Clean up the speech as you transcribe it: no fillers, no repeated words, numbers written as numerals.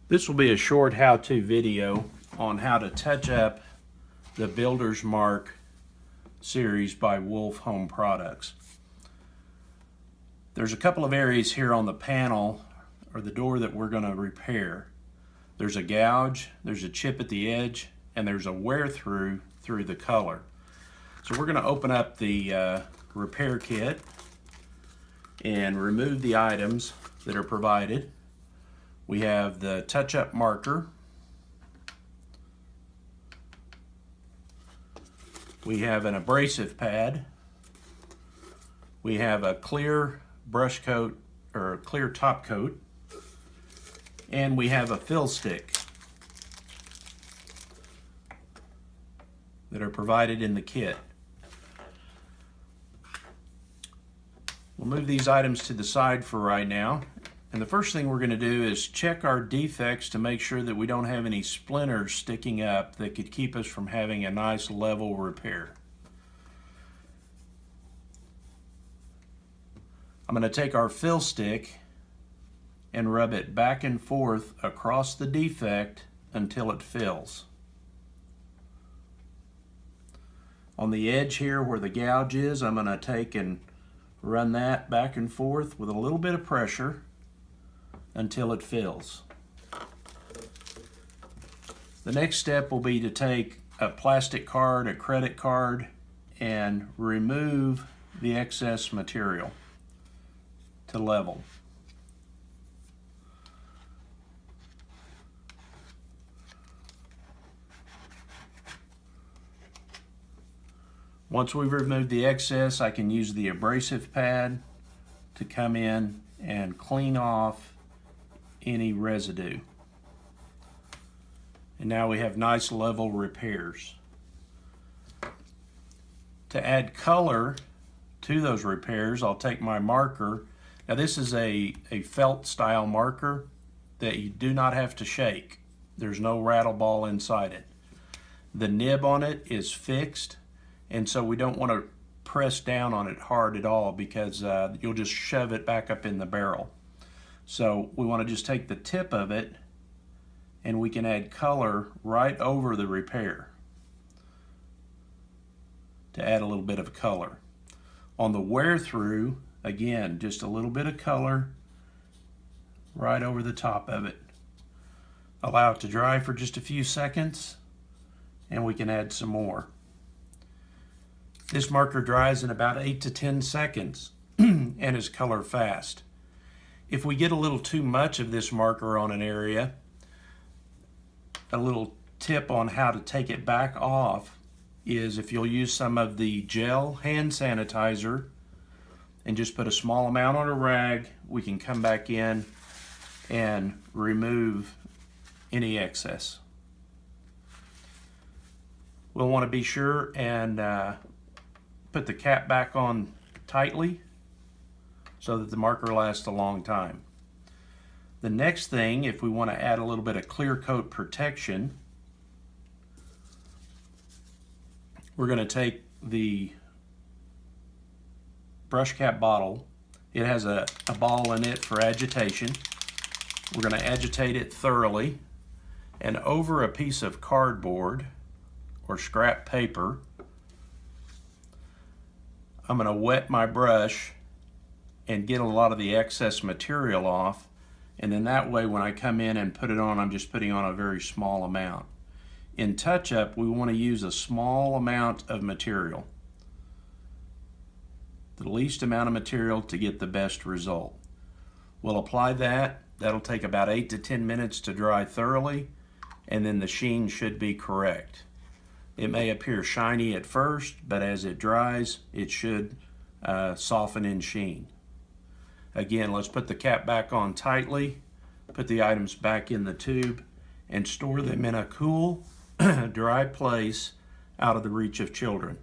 This will be a short how-to video on how to touch up the Builder's Mark series by Wolf Home Products. There's a couple of areas here on the panel or the door that we're going to repair. There's a gouge, there's a chip at the edge, and there's a wear through the color. So we're going to open up the repair kit and remove the items that are provided. We have the touch-up marker. We have an abrasive pad. We have a clear brush coat or a clear top coat. And we have a fill stick that are provided in the kit. We'll move these items to the side for right now. And the first thing we're going to do is check our defects to make sure that we don't have any splinters sticking up that could keep us from having a nice level repair. I'm going to take our fill stick and rub it back and forth across the defect until it fills. On the edge here where the gouge is, I'm going to take and run that back and forth with a little bit of pressure until it fills. The next step will be to take a plastic card, a credit card, and remove the excess material to level. Once we've removed the excess, I can use the abrasive pad to come in and clean off any residue. And now we have nice level repairs. To add color to those repairs, I'll take my marker. Now this is a felt style marker that you do not have to shake. There's no rattle ball inside it. The nib on it is fixed, and so we don't want to press down on it hard at all because you'll just shove it back up in the barrel. So we want to just take the tip of it and we can add color right over the repair to add a little bit of color. On the wear through, again, just a little bit of color right over the top of it. Allow it to dry for just a few seconds and we can add some more. This marker dries in about 8 to 10 seconds and is color fast. If we get a little too much of this marker on an area, a little tip on how to take it back off is if you'll use some of the gel hand sanitizer and just put a small amount on a rag, we can come back in and remove any excess. We'll want to be sure and put the cap back on tightly so that the marker lasts a long time. The next thing, if we want to add a little bit of clear coat protection, we're going to take the brush cap bottle. It has a ball in it for agitation. We're going to agitate it thoroughly, and over a piece of cardboard or scrap paper, I'm going to wet my brush and get a lot of the excess material off, and then that way when I come in and put it on, I'm just putting on a very small amount. In touch-up, we want to use a small amount of material, the least amount of material to get the best result. We'll apply that. That'll take about 8 to 10 minutes to dry thoroughly, and then the sheen should be correct. It may appear shiny at first, but as it dries, it should soften in sheen. Again, let's put the cap back on tightly, put the items back in the tube, and store them in a cool, dry place out of the reach of children.